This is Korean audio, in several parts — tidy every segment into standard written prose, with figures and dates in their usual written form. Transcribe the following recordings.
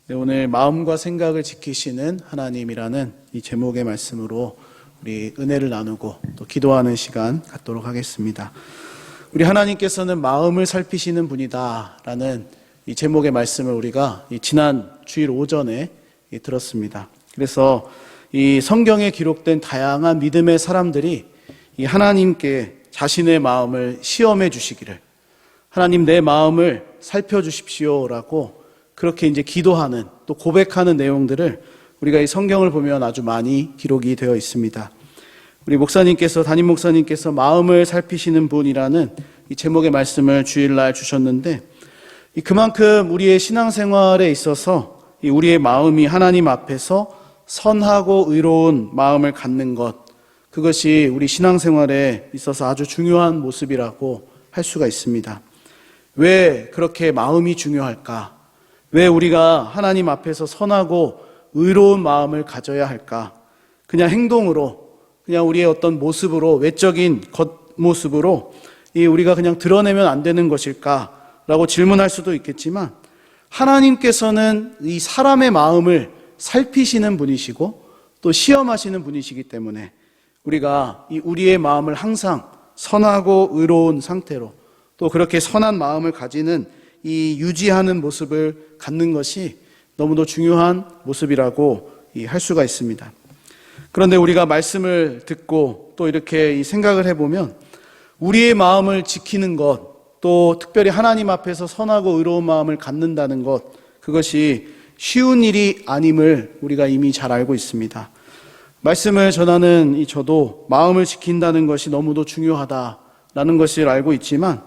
네, 오늘 마음과 생각을 지키시는 하나님이라는 이 제목의 말씀으로 우리 은혜를 나누고 또 기도하는 시간 갖도록 하겠습니다. 우리 하나님께서는 마음을 살피시는 분이다라는 이 제목의 말씀을 우리가 지난 주일 오전에 들었습니다. 그래서 이 성경에 기록된 다양한 믿음의 사람들이 이 하나님께 자신의 마음을 시험해 주시기를, 하나님 내 마음을 살펴주십시오라고 그렇게 이제 기도하는, 또 고백하는 내용들을 우리가 이 성경을 보면 아주 많이 기록이 되어 있습니다. 우리 담임 목사님께서 마음을 살피시는 분이라는 이 제목의 말씀을 주일날 주셨는데, 그만큼 우리의 신앙생활에 있어서 우리의 마음이 하나님 앞에서 선하고 의로운 마음을 갖는 것, 그것이 우리 신앙생활에 있어서 아주 중요한 모습이라고 할 수가 있습니다. 왜 그렇게 마음이 중요할까? 왜 우리가 하나님 앞에서 선하고 의로운 마음을 가져야 할까? 그냥 행동으로, 그냥 우리의 어떤 모습으로, 외적인 겉모습으로 우리가 그냥 드러내면 안 되는 것일까? 라고 질문할 수도 있겠지만, 하나님께서는 이 사람의 마음을 살피시는 분이시고 또 시험하시는 분이시기 때문에 우리가 우리의 마음을 항상 선하고 의로운 상태로, 또 그렇게 선한 마음을 가지는 이 유지하는 모습을 갖는 것이 너무도 중요한 모습이라고 할 수가 있습니다. 그런데 우리가 말씀을 듣고 또 이렇게 생각을 해보면, 우리의 마음을 지키는 것, 또 특별히 하나님 앞에서 선하고 의로운 마음을 갖는다는 것, 그것이 쉬운 일이 아님을 우리가 이미 잘 알고 있습니다. 말씀을 전하는 저도 마음을 지킨다는 것이 너무도 중요하다라는 것을 알고 있지만,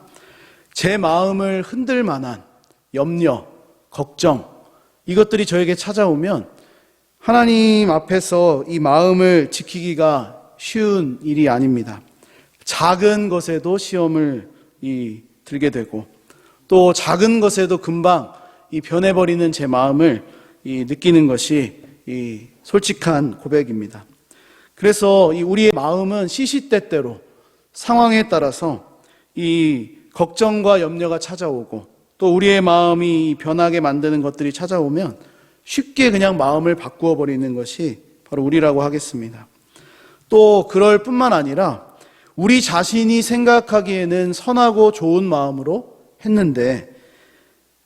제 마음을 흔들 만한 염려, 걱정, 이것들이 저에게 찾아오면 하나님 앞에서 이 마음을 지키기가 쉬운 일이 아닙니다. 작은 것에도 시험을 들게 되고, 또 작은 것에도 금방 변해버리는 제 마음을 느끼는 것이 솔직한 고백입니다. 그래서 우리의 마음은 시시때때로 상황에 따라서 걱정과 염려가 찾아오고, 또 우리의 마음이 변하게 만드는 것들이 찾아오면 쉽게 그냥 마음을 바꾸어 버리는 것이 바로 우리라고 하겠습니다. 또 그럴 뿐만 아니라 우리 자신이 생각하기에는 선하고 좋은 마음으로 했는데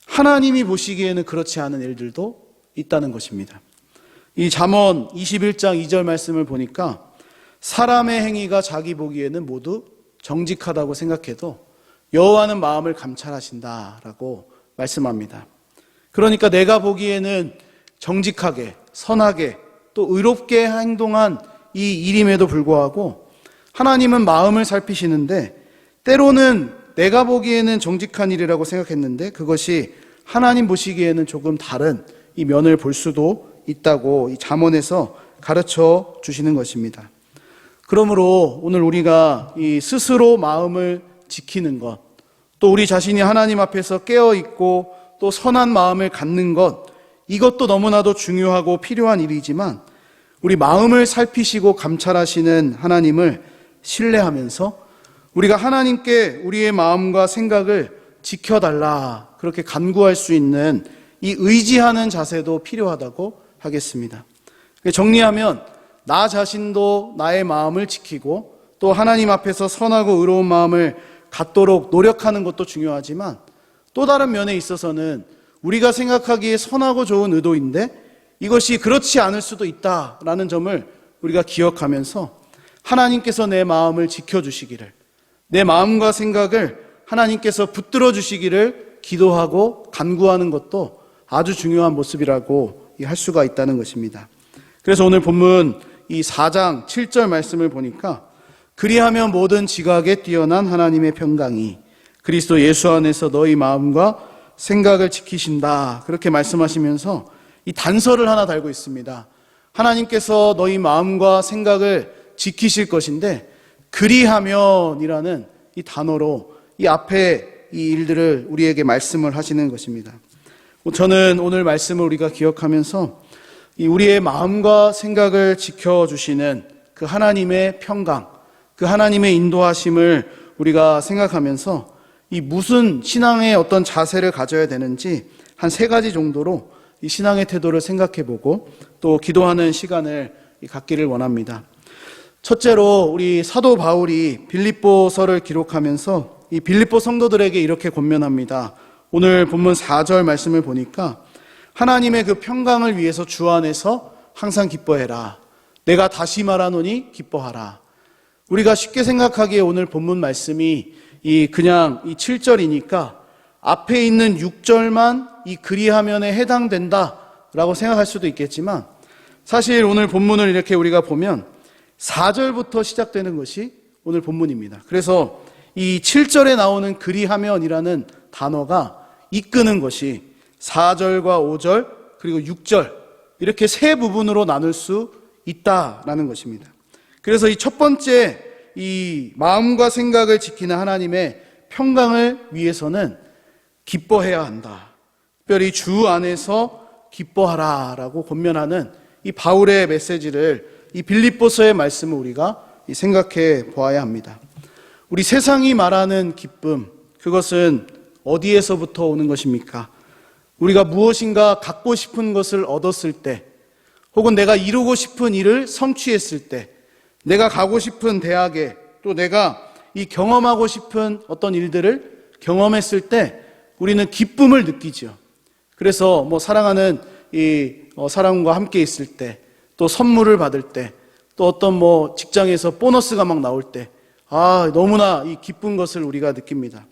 하나님이 보시기에는 그렇지 않은 일들도 있다는 것입니다. 이 잠언 21장 2절 말씀을 보니까, 사람의 행위가 자기 보기에는 모두 정직하다고 생각해도 여호와는 마음을 감찰하신다라고 말씀합니다. 그러니까 내가 보기에는 정직하게, 선하게, 또 의롭게 행동한 이 일임에도 불구하고 하나님은 마음을 살피시는데, 때로는 내가 보기에는 정직한 일이라고 생각했는데 그것이 하나님 보시기에는 조금 다른 이 면을 볼 수도 있다고 이 잠언에서 가르쳐 주시는 것입니다. 그러므로 오늘 우리가 스스로 마음을 지키는 것, 또 우리 자신이 하나님 앞에서 깨어있고 또 선한 마음을 갖는 것, 이것도 너무나도 중요하고 필요한 일이지만, 우리 마음을 살피시고 감찰하시는 하나님을 신뢰하면서 우리가 하나님께 우리의 마음과 생각을 지켜달라, 그렇게 간구할 수 있는 이 의지하는 자세도 필요하다고 하겠습니다. 정리하면, 나 자신도 나의 마음을 지키고 또 하나님 앞에서 선하고 의로운 마음을 갖도록 노력하는 것도 중요하지만, 또 다른 면에 있어서는 우리가 생각하기에 선하고 좋은 의도인데 이것이 그렇지 않을 수도 있다라는 점을 우리가 기억하면서 하나님께서 내 마음을 지켜주시기를, 내 마음과 생각을 하나님께서 붙들어 주시기를 기도하고 간구하는 것도 아주 중요한 모습이라고 할 수가 있다는 것입니다. 그래서 오늘 본문 이 4장 7절 말씀을 보니까, 그리하면 모든 지각에 뛰어난 하나님의 평강이 그리스도 예수 안에서 너희 마음과 생각을 지키신다, 그렇게 말씀하시면서 이 단서를 하나 달고 있습니다. 하나님께서 너희 마음과 생각을 지키실 것인데, 그리하면이라는 이 단어로 이 앞에 이 일들을 우리에게 말씀을 하시는 것입니다. 저는 오늘 말씀을 우리가 기억하면서 우리의 마음과 생각을 지켜주시는 그 하나님의 평강, 그 하나님의 인도하심을 우리가 생각하면서 무슨 신앙의 어떤 자세를 가져야 되는지 한 3가지 정도로 이 신앙의 태도를 생각해보고 또 기도하는 시간을 갖기를 원합니다. 첫째로 우리 사도 바울이 빌립보서를 기록하면서 이 빌립보 성도들에게 이렇게 권면합니다. 오늘 본문 4절 말씀을 보니까 하나님의 그 평강을 위해서 주 안에서 항상 기뻐해라. 내가 다시 말하노니 기뻐하라. 우리가 쉽게 생각하기에 오늘 본문 말씀이 그냥 이 7절이니까 앞에 있는 6절만 이 그리하면에 해당된다라고 생각할 수도 있겠지만 사실 오늘 본문을 이렇게 우리가 보면 4절부터 시작되는 것이 오늘 본문입니다. 그래서 이 7절에 나오는 그리하면이라는 단어가 이끄는 것이 4절과 5절 그리고 6절 이렇게 세 부분으로 나눌 수 있다라는 것입니다. 그래서 이 첫 번째 이 마음과 생각을 지키는 하나님의 평강을 위해서는 기뻐해야 한다. 특별히 주 안에서 기뻐하라라고 권면하는 이 바울의 메시지를 이 빌립보서의 말씀을 우리가 생각해 보아야 합니다. 우리 세상이 말하는 기쁨, 그것은 어디에서부터 오는 것입니까? 우리가 무엇인가 갖고 싶은 것을 얻었을 때, 혹은 내가 이루고 싶은 일을 성취했을 때, 내가 가고 싶은 대학에, 또 내가 이 경험하고 싶은 어떤 일들을 경험했을 때 우리는 기쁨을 느끼죠. 그래서 뭐 사랑하는 사람과 함께 있을 때, 또 선물을 받을 때, 또 어떤 뭐 직장에서 보너스가 막 나올 때, 너무나 이 기쁜 것을 우리가 느낍니다.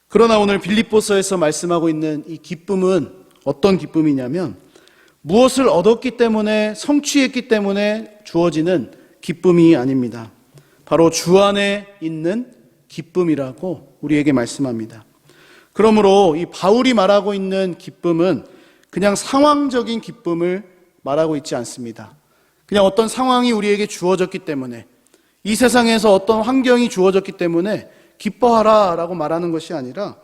그러나 오늘 빌립보서에서 말씀하고 있는 이 기쁨은 어떤 기쁨이냐면 무엇을 얻었기 때문에 성취했기 때문에 주어지는 기쁨이 아닙니다. 바로 주 안에 있는 기쁨이라고 우리에게 말씀합니다. 그러므로 이 바울이 말하고 있는 기쁨은 그냥 상황적인 기쁨을 말하고 있지 않습니다. 그냥 어떤 상황이 우리에게 주어졌기 때문에, 이 세상에서 어떤 환경이 주어졌기 때문에 기뻐하라 라고 말하는 것이 아니라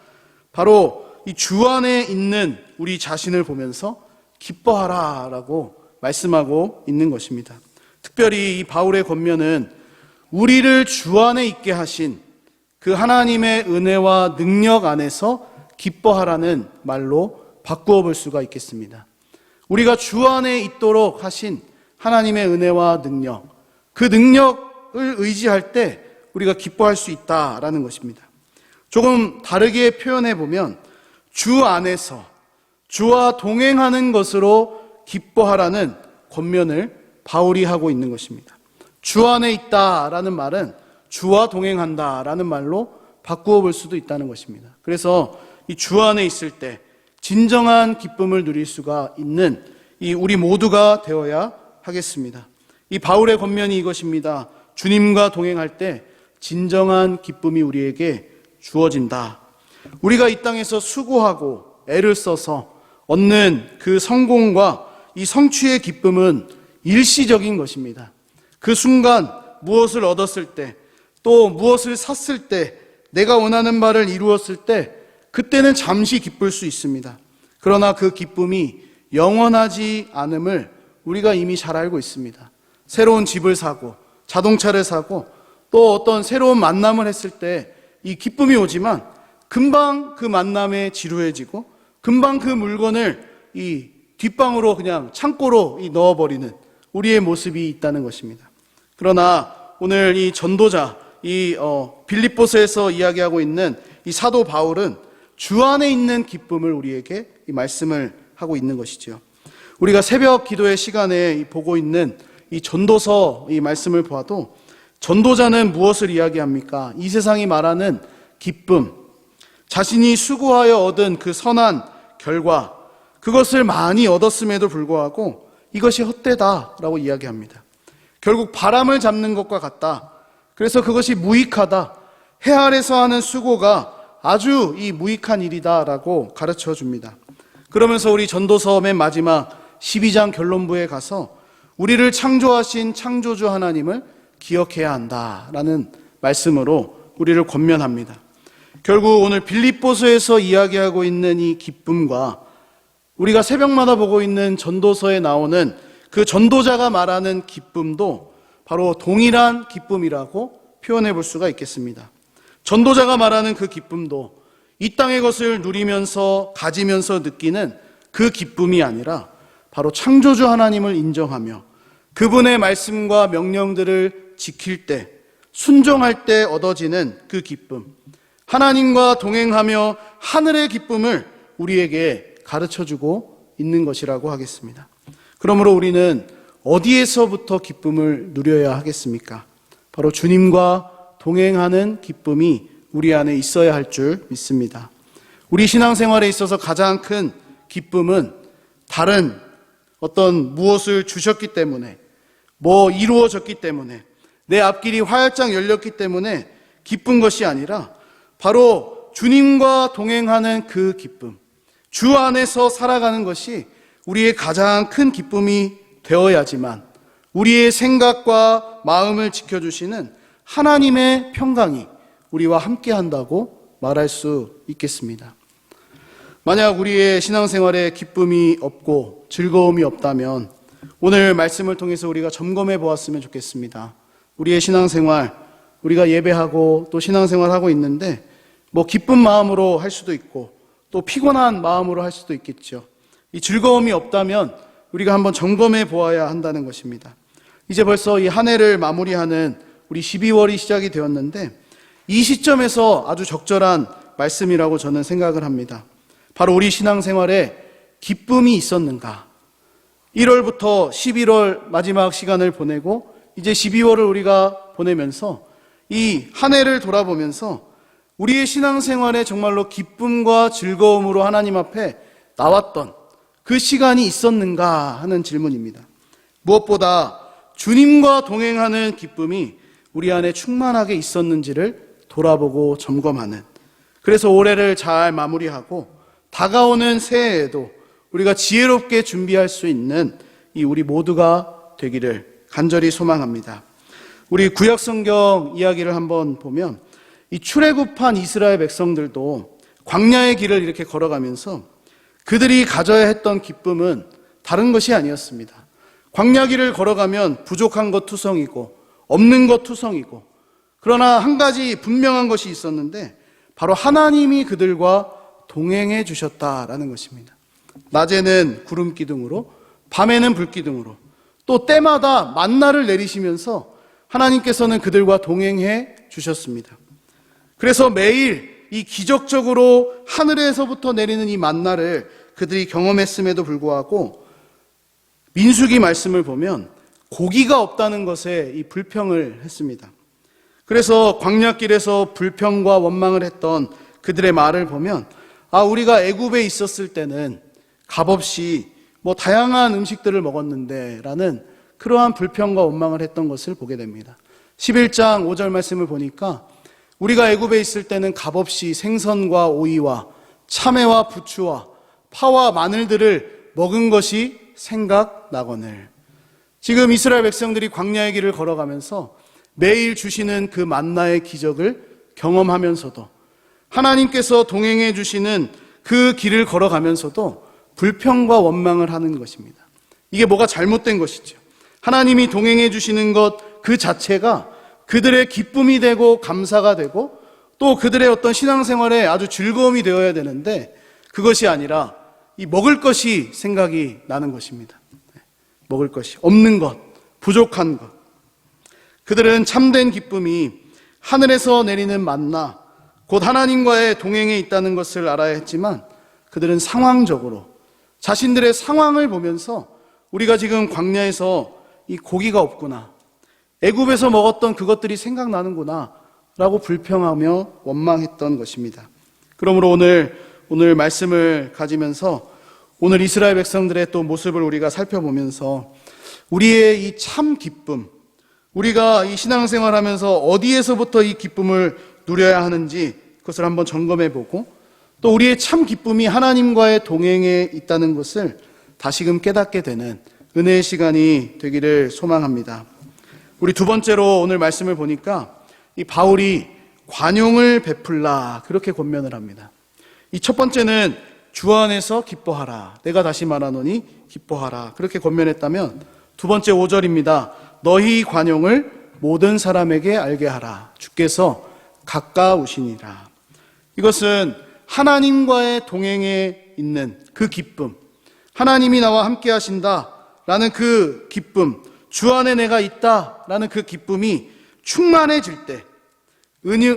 바로 이 주 안에 있는 우리 자신을 보면서 기뻐하라 라고 말씀하고 있는 것입니다. 특별히 이 바울의 권면은 우리를 주 안에 있게 하신 그 하나님의 은혜와 능력 안에서 기뻐하라는 말로 바꾸어 볼 수가 있겠습니다. 우리가 주 안에 있도록 하신 하나님의 은혜와 능력, 그 능력을 의지할 때 우리가 기뻐할 수 있다라는 것입니다. 조금 다르게 표현해 보면 주 안에서 주와 동행하는 것으로 기뻐하라는 권면을 바울이 하고 있는 것입니다. 주 안에 있다라는 말은 주와 동행한다라는 말로 바꾸어 볼 수도 있다는 것입니다. 그래서 이 주 안에 있을 때 진정한 기쁨을 누릴 수가 있는 이 우리 모두가 되어야 하겠습니다. 이 바울의 권면이 이것입니다. 주님과 동행할 때 진정한 기쁨이 우리에게 주어진다. 우리가 이 땅에서 수고하고 애를 써서 얻는 그 성공과 이 성취의 기쁨은 일시적인 것입니다. 그 순간 무엇을 얻었을 때, 또 무엇을 샀을 때, 내가 원하는 바를 이루었을 때 그때는 잠시 기쁠 수 있습니다. 그러나 그 기쁨이 영원하지 않음을 우리가 이미 잘 알고 있습니다. 새로운 집을 사고 자동차를 사고 또 어떤 새로운 만남을 했을 때 이 기쁨이 오지만 금방 그 만남에 지루해지고 금방 그 물건을 이 뒷방으로 그냥 창고로 넣어버리는 우리의 모습이 있다는 것입니다. 그러나 오늘 이 전도자, 빌립보서에서 이야기하고 있는 이 사도 바울은 주 안에 있는 기쁨을 우리에게 이 말씀을 하고 있는 것이죠. 우리가 새벽 기도의 시간에 보고 있는 이 전도서 이 말씀을 보아도 전도자는 무엇을 이야기합니까? 이 세상이 말하는 기쁨, 자신이 수고하여 얻은 그 선한 결과, 그것을 많이 얻었음에도 불구하고 이것이 헛되다라고 이야기합니다. 결국 바람을 잡는 것과 같다. 그래서 그것이 무익하다. 해 아래서 하는 수고가 아주 이 무익한 일이다라고 가르쳐 줍니다. 그러면서 우리 전도서 맨 마지막 12장 결론부에 가서 우리를 창조하신 창조주 하나님을 기억해야 한다라는 말씀으로 우리를 권면합니다. 결국 오늘 빌립보서에서 이야기하고 있는 이 기쁨과 우리가 새벽마다 보고 있는 전도서에 나오는 그 전도자가 말하는 기쁨도 바로 동일한 기쁨이라고 표현해 볼 수가 있겠습니다. 전도자가 말하는 그 기쁨도 이 땅의 것을 누리면서 가지면서 느끼는 그 기쁨이 아니라 바로 창조주 하나님을 인정하며 그분의 말씀과 명령들을 지킬 때, 순종할 때 얻어지는 그 기쁨, 하나님과 동행하며 하늘의 기쁨을 우리에게 가르쳐주고 있는 것이라고 하겠습니다. 그러므로 우리는 어디에서부터 기쁨을 누려야 하겠습니까? 바로 주님과 동행하는 기쁨이 우리 안에 있어야 할 줄 믿습니다. 우리 신앙생활에 있어서 가장 큰 기쁨은 다른 어떤 무엇을 주셨기 때문에, 뭐 이루어졌기 때문에, 내 앞길이 활짝 열렸기 때문에 기쁜 것이 아니라 바로 주님과 동행하는 그 기쁨, 주 안에서 살아가는 것이 우리의 가장 큰 기쁨이 되어야지만 우리의 생각과 마음을 지켜주시는 하나님의 평강이 우리와 함께 한다고 말할 수 있겠습니다. 만약 우리의 신앙생활에 기쁨이 없고 즐거움이 없다면 오늘 말씀을 통해서 우리가 점검해 보았으면 좋겠습니다. 우리의 신앙생활, 우리가 예배하고 또 신앙생활하고 있는데 뭐 기쁜 마음으로 할 수도 있고 또 피곤한 마음으로 할 수도 있겠죠. 이 즐거움이 없다면 우리가 한번 점검해 보아야 한다는 것입니다. 이제 벌써 이 한 해를 마무리하는 우리 12월이 시작이 되었는데 이 시점에서 아주 적절한 말씀이라고 저는 생각을 합니다. 바로 우리 신앙생활에 기쁨이 있었는가? 1월부터 11월 마지막 시간을 보내고 이제 12월을 우리가 보내면서 이 한 해를 돌아보면서 우리의 신앙생활에 정말로 기쁨과 즐거움으로 하나님 앞에 나왔던 그 시간이 있었는가 하는 질문입니다. 무엇보다 주님과 동행하는 기쁨이 우리 안에 충만하게 있었는지를 돌아보고 점검하는, 그래서 올해를 잘 마무리하고 다가오는 새해에도 우리가 지혜롭게 준비할 수 있는 이 우리 모두가 되기를 간절히 소망합니다. 우리 구약성경 이야기를 한번 보면 이 출애굽한 이스라엘 백성들도 광야의 길을 이렇게 걸어가면서 그들이 가져야 했던 기쁨은 다른 것이 아니었습니다. 광야 길을 걸어가면 부족한 것 투성이고 없는 것 투성이고, 그러나 한 가지 분명한 것이 있었는데 바로 하나님이 그들과 동행해 주셨다라는 것입니다. 낮에는 구름 기둥으로, 밤에는 불 기둥으로, 또 때마다 만나를 내리시면서 하나님께서는 그들과 동행해 주셨습니다. 그래서 매일 이 기적적으로 하늘에서부터 내리는 이 만나를 그들이 경험했음에도 불구하고 민수기 말씀을 보면 고기가 없다는 것에 이 불평을 했습니다. 그래서 광야길에서 불평과 원망을 했던 그들의 말을 보면 우리가 애굽에 있었을 때는 값없이 뭐 다양한 음식들을 먹었는데 라는 그러한 불평과 원망을 했던 것을 보게 됩니다. 11장 5절 말씀을 보니까 우리가 애굽에 있을 때는 값없이 생선과 오이와 참외와 부추와 파와 마늘들을 먹은 것이 생각나거늘. 지금 이스라엘 백성들이 광야의 길을 걸어가면서 매일 주시는 그 만나의 기적을 경험하면서도 하나님께서 동행해 주시는 그 길을 걸어가면서도 불평과 원망을 하는 것입니다. 이게 뭐가 잘못된 것이죠. 하나님이 동행해 주시는 것 그 자체가 그들의 기쁨이 되고 감사가 되고 또 그들의 어떤 신앙생활에 아주 즐거움이 되어야 되는데 그것이 아니라 이 먹을 것이 생각이 나는 것입니다. 먹을 것이 없는 것, 부족한 것. 그들은 참된 기쁨이 하늘에서 내리는 만나, 곧 하나님과의 동행에 있다는 것을 알아야 했지만 그들은 상황적으로 자신들의 상황을 보면서 우리가 지금 광야에서 이 고기가 없구나, 애굽에서 먹었던 그것들이 생각나는구나 라고 불평하며 원망했던 것입니다. 그러므로 오늘 말씀을 가지면서 오늘 이스라엘 백성들의 또 모습을 우리가 살펴보면서 우리의 이 참 기쁨, 우리가 이 신앙생활 하면서 어디에서부터 이 기쁨을 누려야 하는지 그것을 한번 점검해보고 또 우리의 참 기쁨이 하나님과의 동행에 있다는 것을 다시금 깨닫게 되는 은혜의 시간이 되기를 소망합니다. 우리 두 번째로 오늘 말씀을 보니까 이 바울이 관용을 베풀라 그렇게 권면을 합니다. 이 첫 번째는 주 안에서 기뻐하라. 내가 다시 말하노니 기뻐하라. 그렇게 권면했다면 두 번째 5절입니다. 너희 관용을 모든 사람에게 알게 하라. 주께서 가까우시니라. 이것은 하나님과의 동행에 있는 그 기쁨, 하나님이 나와 함께 하신다라는 그 기쁨, 주 안에 내가 있다라는 그 기쁨이 충만해질 때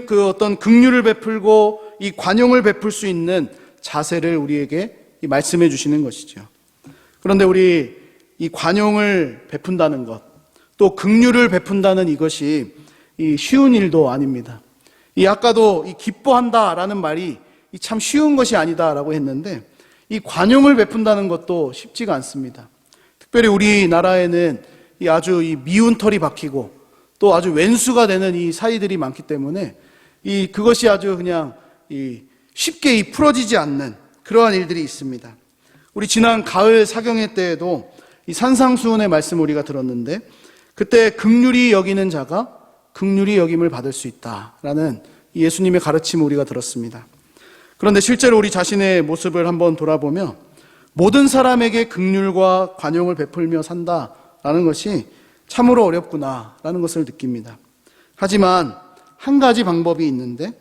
그 어떤 긍휼을 베풀고 이 관용을 베풀 수 있는 자세를 우리에게 말씀해 주시는 것이죠. 그런데 우리 이 관용을 베푼다는 것, 또 긍휼을 베푼다는 이것이 이 쉬운 일도 아닙니다. 이 아까도 이 기뻐한다라는 말이 참 쉬운 것이 아니다라고 했는데 이 관용을 베푼다는 것도 쉽지가 않습니다. 특별히 우리나라에는 이 아주 이 미운 털이 박히고 또 아주 왼수가 되는 이 사이들이 많기 때문에 그것이 아주 그냥 쉽게 풀어지지 않는 그러한 일들이 있습니다. 우리 지난 가을 사경회 때에도 이 산상수훈의 말씀 우리가 들었는데 그때 긍휼히 여기는 자가 긍휼히 여김을 받을 수 있다라는 예수님의 가르침을 우리가 들었습니다. 그런데 실제로 우리 자신의 모습을 한번 돌아보면 모든 사람에게 긍휼과 관용을 베풀며 산다라는 것이 참으로 어렵구나라는 것을 느낍니다. 하지만 한 가지 방법이 있는데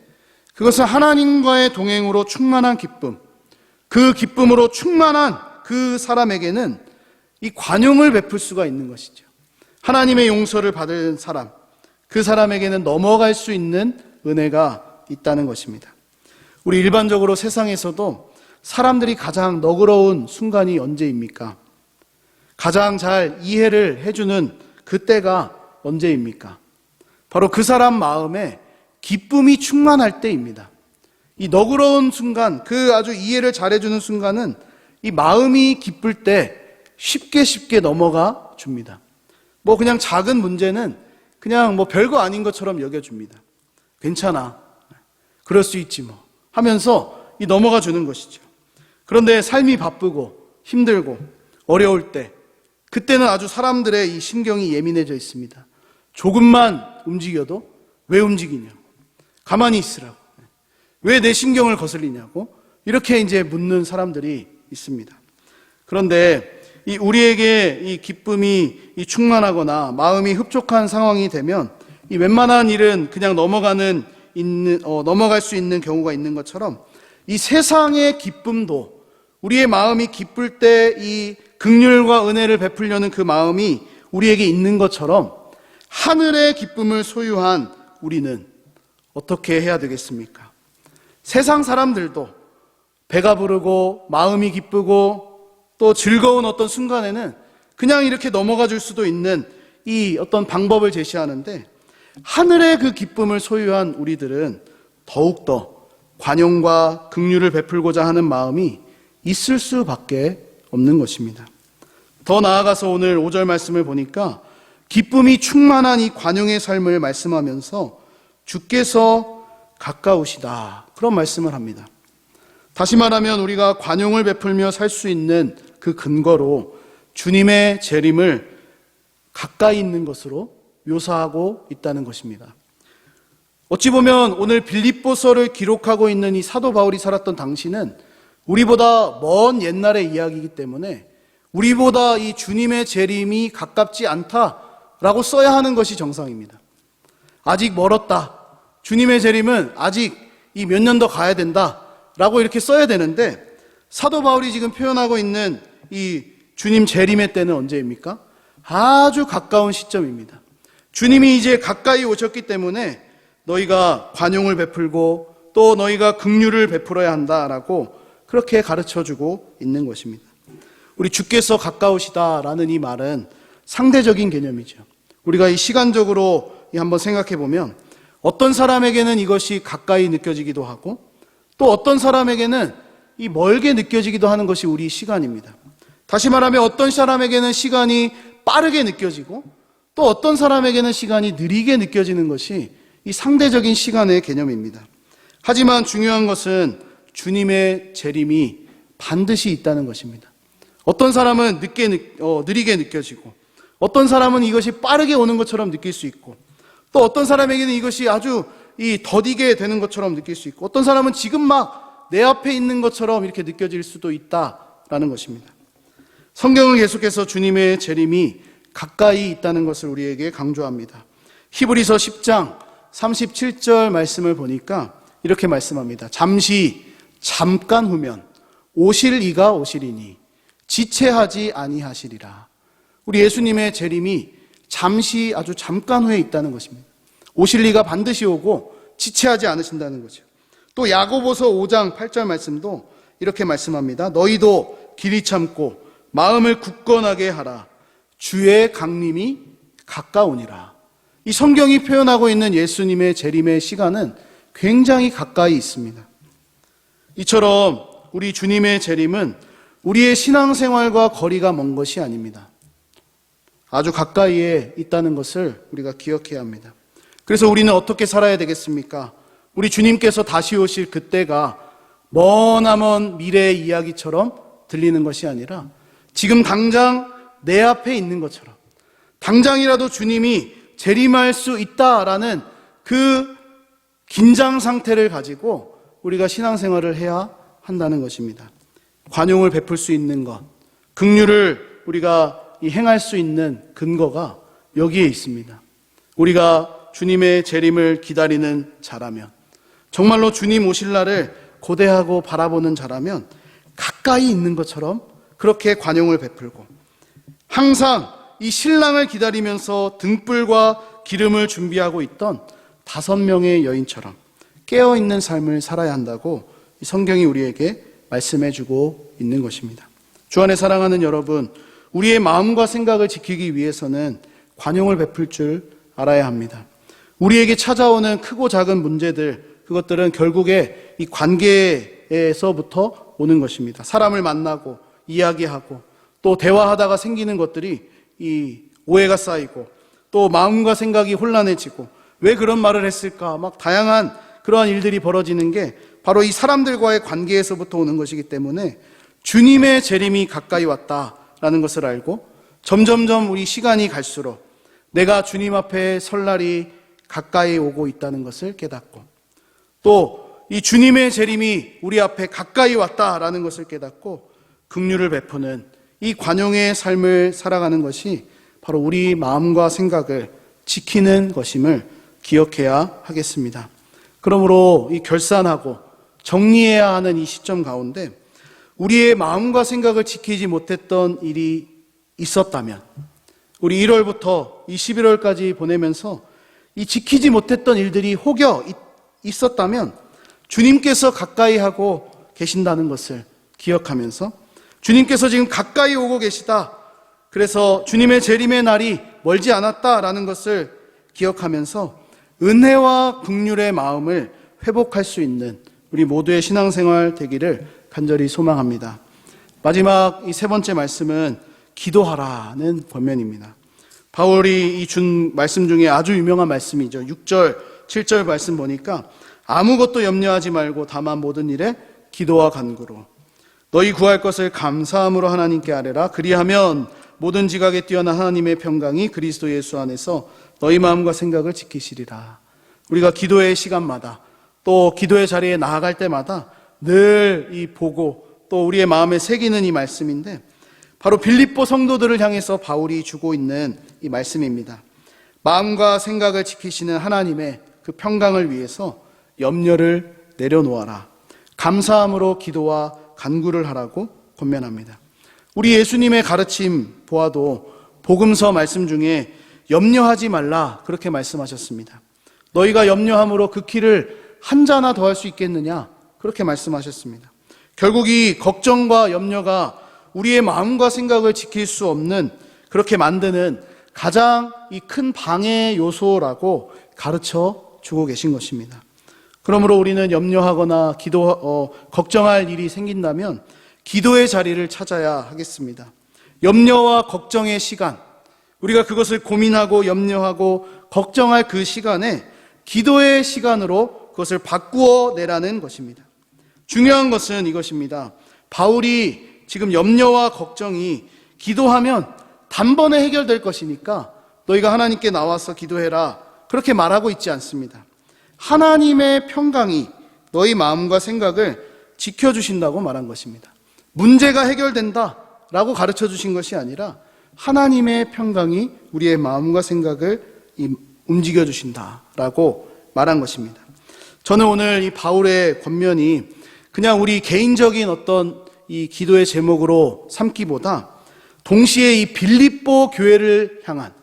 그것은 하나님과의 동행으로 충만한 기쁨, 그 기쁨으로 충만한 그 사람에게는 이 관용을 베풀 수가 있는 것이죠. 하나님의 용서를 받은 사람, 그 사람에게는 넘어갈 수 있는 은혜가 있다는 것입니다. 우리 일반적으로 세상에서도 사람들이 가장 너그러운 순간이 언제입니까? 가장 잘 이해를 해주는 그때가 언제입니까? 바로 그 사람 마음에 기쁨이 충만할 때입니다. 이 너그러운 순간, 그 아주 이해를 잘해주는 순간은 이 마음이 기쁠 때 쉽게 넘어가 줍니다. 그냥 작은 문제는 그냥 별거 아닌 것처럼 여겨줍니다. 괜찮아. 그럴 수 있지 하면서 넘어가 주는 것이죠. 그런데 삶이 바쁘고 힘들고 어려울 때 그때는 아주 사람들의 이 신경이 예민해져 있습니다. 조금만 움직여도 왜 움직이냐고, 가만히 있으라고, 왜 내 신경을 거슬리냐고 이렇게 이제 묻는 사람들이 있습니다. 그런데 우리에게 이 기쁨이 충만하거나 마음이 흡족한 상황이 되면 이 웬만한 일은 그냥 넘어갈 수 있는 경우가 있는 것처럼 이 세상의 기쁨도 우리의 마음이 기쁠 때 이 긍휼과 은혜를 베풀려는 그 마음이 우리에게 있는 것처럼 하늘의 기쁨을 소유한 우리는 어떻게 해야 되겠습니까? 세상 사람들도 배가 부르고 마음이 기쁘고 또 즐거운 어떤 순간에는 그냥 이렇게 넘어가 줄 수도 있는 이 어떤 방법을 제시하는데 하늘의 그 기쁨을 소유한 우리들은 더욱더 관용과 긍휼을 베풀고자 하는 마음이 있을 수밖에 없는 것입니다. 더 나아가서 오늘 5절 말씀을 보니까 기쁨이 충만한 이 관용의 삶을 말씀하면서 주께서 가까우시다 그런 말씀을 합니다. 다시 말하면 우리가 관용을 베풀며 살 수 있는 그 근거로 주님의 재림을 가까이 있는 것으로 묘사하고 있다는 것입니다. 어찌 보면 오늘 빌립보서를 기록하고 있는 이 사도 바울이 살았던 당시는 우리보다 먼 옛날의 이야기이기 때문에 우리보다 이 주님의 재림이 가깝지 않다라고 써야 하는 것이 정상입니다. 아직 멀었다. 주님의 재림은 아직 이 몇 년 더 가야 된다라고 이렇게 써야 되는데 사도 바울이 지금 표현하고 있는 이 주님 재림의 때는 언제입니까? 아주 가까운 시점입니다. 주님이 이제 가까이 오셨기 때문에 너희가 관용을 베풀고 또 너희가 긍휼을 베풀어야 한다라고 그렇게 가르쳐주고 있는 것입니다. 우리 주께서 가까우시다라는 이 말은 상대적인 개념이죠. 우리가 이 시간적으로 한번 생각해 보면 어떤 사람에게는 이것이 가까이 느껴지기도 하고 또 어떤 사람에게는 이 멀게 느껴지기도 하는 것이 우리 시간입니다. 다시 말하면 어떤 사람에게는 시간이 빠르게 느껴지고 또 어떤 사람에게는 시간이 느리게 느껴지는 것이 이 상대적인 시간의 개념입니다. 하지만 중요한 것은 주님의 재림이 반드시 있다는 것입니다. 어떤 사람은 느리게 느껴지고 어떤 사람은 이것이 빠르게 오는 것처럼 느낄 수 있고 또 어떤 사람에게는 이것이 아주 더디게 되는 것처럼 느낄 수 있고 어떤 사람은 지금 막 내 앞에 있는 것처럼 이렇게 느껴질 수도 있다라는 것입니다. 성경은 계속해서 주님의 재림이 가까이 있다는 것을 우리에게 강조합니다. 히브리서 10장 37절 말씀을 보니까 이렇게 말씀합니다. 잠깐 후면 오실 이가 오시리니 지체하지 아니하시리라. 우리 예수님의 재림이 잠시 아주 잠깐 후에 있다는 것입니다. 오실 리가 반드시 오고 지체하지 않으신다는 거죠. 또 야고보서 5장 8절 말씀도 이렇게 말씀합니다. 너희도 길이 참고 마음을 굳건하게 하라. 주의 강림이 가까우니라. 이 성경이 표현하고 있는 예수님의 재림의 시간은 굉장히 가까이 있습니다. 이처럼 우리 주님의 재림은 우리의 신앙생활과 거리가 먼 것이 아닙니다. 아주 가까이에 있다는 것을 우리가 기억해야 합니다. 그래서 우리는 어떻게 살아야 되겠습니까? 우리 주님께서 다시 오실 그때가 머나먼 미래의 이야기처럼 들리는 것이 아니라 지금 당장 내 앞에 있는 것처럼 당장이라도 주님이 재림할 수 있다라는 그 긴장 상태를 가지고 우리가 신앙생활을 해야 한다는 것입니다. 관용을 베풀 수 있는 것, 긍휼을 우리가 행할 수 있는 근거가 여기에 있습니다. 우리가 주님의 재림을 기다리는 자라면, 정말로 주님 오실 날을 고대하고 바라보는 자라면 가까이 있는 것처럼 그렇게 관용을 베풀고 항상 이 신랑을 기다리면서 등불과 기름을 준비하고 있던 5명의 여인처럼 깨어있는 삶을 살아야 한다고 성경이 우리에게 말씀해주고 있는 것입니다. 주 안에 사랑하는 여러분, 우리의 마음과 생각을 지키기 위해서는 관용을 베풀 줄 알아야 합니다. 우리에게 찾아오는 크고 작은 문제들, 그것들은 결국에 이 관계에서부터 오는 것입니다. 사람을 만나고 이야기하고 또 대화하다가 생기는 것들이 이 오해가 쌓이고 또 마음과 생각이 혼란해지고 왜 그런 말을 했을까? 막 다양한 그러한 일들이 벌어지는 게 바로 이 사람들과의 관계에서부터 오는 것이기 때문에 주님의 재림이 가까이 왔다라는 것을 알고 점점점 우리 시간이 갈수록 내가 주님 앞에 설 날이 가까이 오고 있다는 것을 깨닫고 또 이 주님의 재림이 우리 앞에 가까이 왔다라는 것을 깨닫고 긍휼을 베푸는 이 관용의 삶을 살아가는 것이 바로 우리 마음과 생각을 지키는 것임을 기억해야 하겠습니다. 그러므로 이 결산하고 정리해야 하는 이 시점 가운데 우리의 마음과 생각을 지키지 못했던 일이 있었다면 우리 1월부터 이 11월까지 보내면서 이 지키지 못했던 일들이 혹여 있었다면 주님께서 가까이 하고 계신다는 것을 기억하면서 주님께서 지금 가까이 오고 계시다. 그래서 주님의 재림의 날이 멀지 않았다라는 것을 기억하면서 은혜와 긍휼의 마음을 회복할 수 있는 우리 모두의 신앙생활 되기를 간절히 소망합니다. 마지막 이 3번째 말씀은 기도하라는 권면입니다. 바울이 이 준 말씀 중에 아주 유명한 말씀이죠. 6절, 7절 말씀 보니까 아무것도 염려하지 말고 다만 모든 일에 기도와 간구로 너희 구할 것을 감사함으로 하나님께 아뢰라. 그리하면 모든 지각에 뛰어난 하나님의 평강이 그리스도 예수 안에서 너희 마음과 생각을 지키시리라. 우리가 기도의 시간마다 또 기도의 자리에 나아갈 때마다 늘 이 보고 또 우리의 마음에 새기는 이 말씀인데 바로 빌립보 성도들을 향해서 바울이 주고 있는 이 말씀입니다. 마음과 생각을 지키시는 하나님의 그 평강을 위해서 염려를 내려놓아라. 감사함으로 기도와 간구를 하라고 권면합니다. 우리 예수님의 가르침 보아도 복음서 말씀 중에 염려하지 말라 그렇게 말씀하셨습니다. 너희가 염려함으로 그 키를 한 자나 더 할 수 있겠느냐 그렇게 말씀하셨습니다. 결국 이 걱정과 염려가 우리의 마음과 생각을 지킬 수 없는 그렇게 만드는 가장 이 큰 방해 요소라고 가르쳐 주고 계신 것입니다. 그러므로 우리는 염려하거나 걱정할 일이 생긴다면 기도의 자리를 찾아야 하겠습니다. 염려와 걱정의 시간, 우리가 그것을 고민하고 염려하고 걱정할 그 시간에 기도의 시간으로 그것을 바꾸어 내라는 것입니다. 중요한 것은 이것입니다. 바울이 지금 염려와 걱정이 기도하면 단번에 해결될 것이니까 너희가 하나님께 나와서 기도해라 그렇게 말하고 있지 않습니다. 하나님의 평강이 너희 마음과 생각을 지켜주신다고 말한 것입니다. 문제가 해결된다라고 가르쳐 주신 것이 아니라 하나님의 평강이 우리의 마음과 생각을 움직여 주신다라고 말한 것입니다. 저는 오늘 이 바울의 권면이 그냥 우리 개인적인 어떤 이 기도의 제목으로 삼기보다 동시에 이 빌립보 교회를 향한,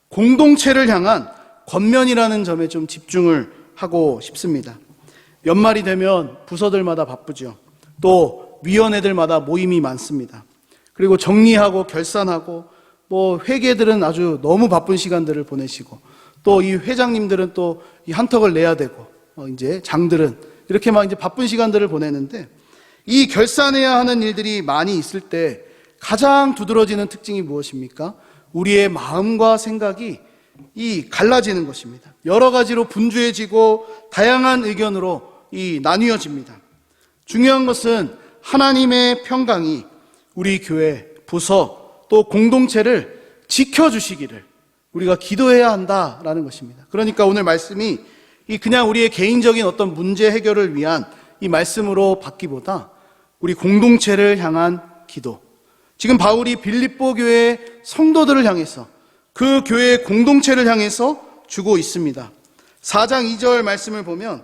공동체를 향한 권면이라는 점에 좀 집중을 하고 싶습니다. 연말이 되면 부서들마다 바쁘죠. 또 위원회들마다 모임이 많습니다. 그리고 정리하고 결산하고 회계들은 아주 너무 바쁜 시간들을 보내시고, 또 이 회장님들은 또 이 한턱을 내야 되고, 이제 장들은 이렇게 막 이제 바쁜 시간들을 보내는데, 이 결산해야 하는 일들이 많이 있을 때 가장 두드러지는 특징이 무엇입니까? 우리의 마음과 생각이 갈라지는 것입니다. 여러 가지로 분주해지고 다양한 의견으로 나뉘어집니다. 중요한 것은 하나님의 평강이 우리 교회, 부서, 또 공동체를 지켜주시기를 우리가 기도해야 한다라는 것입니다. 그러니까 오늘 말씀이 그냥 우리의 개인적인 어떤 문제 해결을 위한 이 말씀으로 받기보다 우리 공동체를 향한 기도. 지금 바울이 빌립보 교회의 성도들을 향해서, 그 교회의 공동체를 향해서 주고 있습니다. 4장 2절 말씀을 보면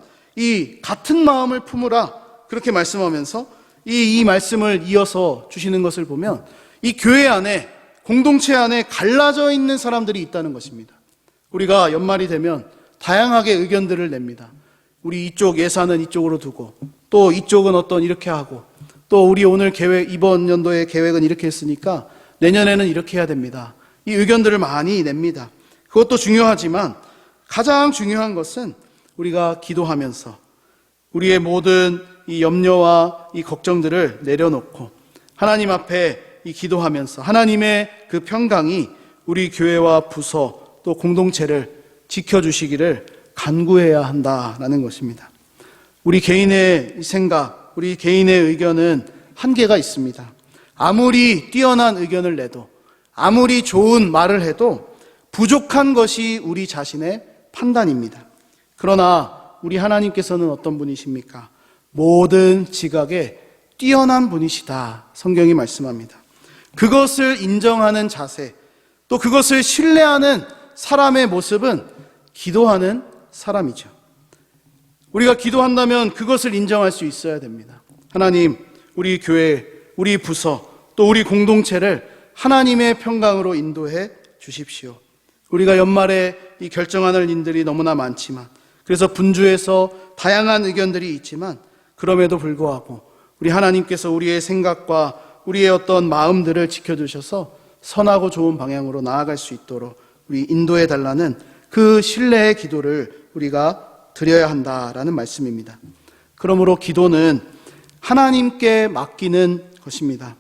같은 마음을 품으라 그렇게 말씀하면서 이 말씀을 이어서 주시는 것을 보면 이 교회 안에, 공동체 안에 갈라져 있는 사람들이 있다는 것입니다. 우리가 연말이 되면 다양하게 의견들을 냅니다. 우리 이쪽 예산은 이쪽으로 두고, 또 이쪽은 이렇게 하고, 또 우리 오늘 이번 연도의 계획은 이렇게 했으니까 내년에는 이렇게 해야 됩니다. 이 의견들을 많이 냅니다. 그것도 중요하지만 가장 중요한 것은 우리가 기도하면서 우리의 모든 이 염려와 이 걱정들을 내려놓고 하나님 앞에 기도하면서 하나님의 그 평강이 우리 교회와 부서 또 공동체를 지켜주시기를 간구해야 한다라는 것입니다. 우리 개인의 생각, 우리 개인의 의견은 한계가 있습니다. 아무리 뛰어난 의견을 내도, 아무리 좋은 말을 해도 부족한 것이 우리 자신의 판단입니다. 그러나 우리 하나님께서는 어떤 분이십니까? 모든 지각에 뛰어난 분이시다. 성경이 말씀합니다. 그것을 인정하는 자세, 또 그것을 신뢰하는 사람의 모습은 기도하는 사람이죠. 우리가 기도한다면 그것을 인정할 수 있어야 됩니다. 하나님, 우리 교회, 우리 부서, 또 우리 공동체를 하나님의 평강으로 인도해 주십시오. 우리가 연말에 결정할 일들이 너무나 많지만, 그래서 분주해서 다양한 의견들이 있지만, 그럼에도 불구하고 우리 하나님께서 우리의 생각과 우리의 어떤 마음들을 지켜주셔서 선하고 좋은 방향으로 나아갈 수 있도록 우리 인도해 달라는 그 신뢰의 기도를 우리가 드려야 한다라는 말씀입니다. 그러므로 기도는 하나님께 맡기는 것입니다.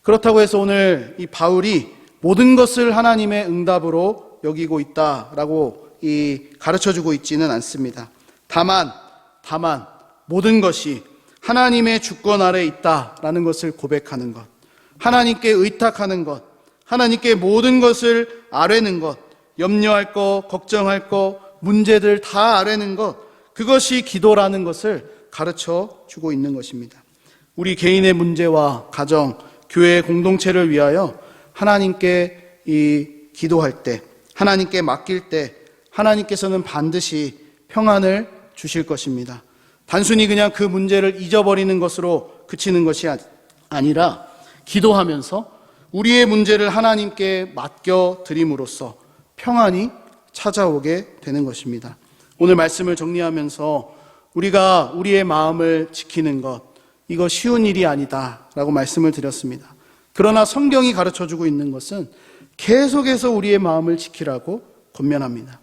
그렇다고 해서 오늘 이 바울이 모든 것을 하나님의 응답으로 여기고 있다라고 가르쳐주고 있지는 않습니다. 다만 모든 것이 하나님의 주권 아래 있다라는 것을 고백하는 것, 하나님께 의탁하는 것, 하나님께 모든 것을 아뢰는 것, 염려할 것, 걱정할 것, 문제들 다 아뢰는 것, 그것이 기도라는 것을 가르쳐 주고 있는 것입니다. 우리 개인의 문제와 가정, 교회 공동체를 위하여 하나님께 기도할 때, 하나님께 맡길 때 하나님께서는 반드시 평안을 주실 것입니다. 단순히 그냥 그 문제를 잊어버리는 것으로 그치는 것이 아니라 기도하면서 우리의 문제를 하나님께 맡겨드림으로써 평안이 찾아오게 되는 것입니다. 오늘 말씀을 정리하면서 우리가 우리의 마음을 지키는 것, 이거 쉬운 일이 아니다라고 말씀을 드렸습니다. 그러나 성경이 가르쳐주고 있는 것은 계속해서 우리의 마음을 지키라고 권면합니다.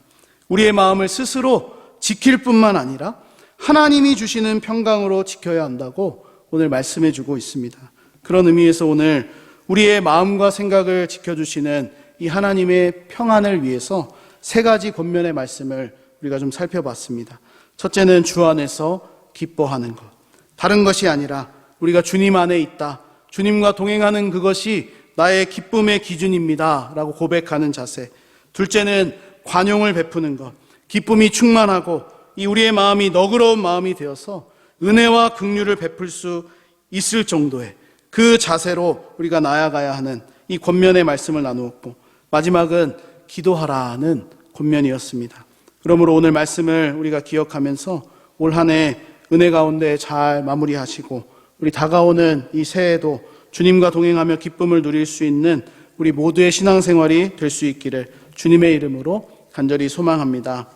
우리의 마음을 스스로 지킬 뿐만 아니라 하나님이 주시는 평강으로 지켜야 한다고 오늘 말씀해주고 있습니다. 그런 의미에서 오늘 우리의 마음과 생각을 지켜주시는 이 하나님의 평안을 위해서 세 가지 권면의 말씀을 우리가 좀 살펴봤습니다. 첫째는 주 안에서 기뻐하는 것. 다른 것이 아니라 우리가 주님 안에 있다, 주님과 동행하는 그것이 나의 기쁨의 기준입니다 라고 고백하는 자세. 둘째는 관용을 베푸는 것. 기쁨이 충만하고 이 우리의 마음이 너그러운 마음이 되어서 은혜와 긍휼을 베풀 수 있을 정도의 그 자세로 우리가 나아가야 하는 이 권면의 말씀을 나누었고, 마지막은 기도하라는 권면이었습니다. 그러므로 오늘 말씀을 우리가 기억하면서 올 한 해 은혜 가운데 잘 마무리하시고 우리 다가오는 이 새해도 주님과 동행하며 기쁨을 누릴 수 있는 우리 모두의 신앙생활이 될 수 있기를 주님의 이름으로 간절히 소망합니다.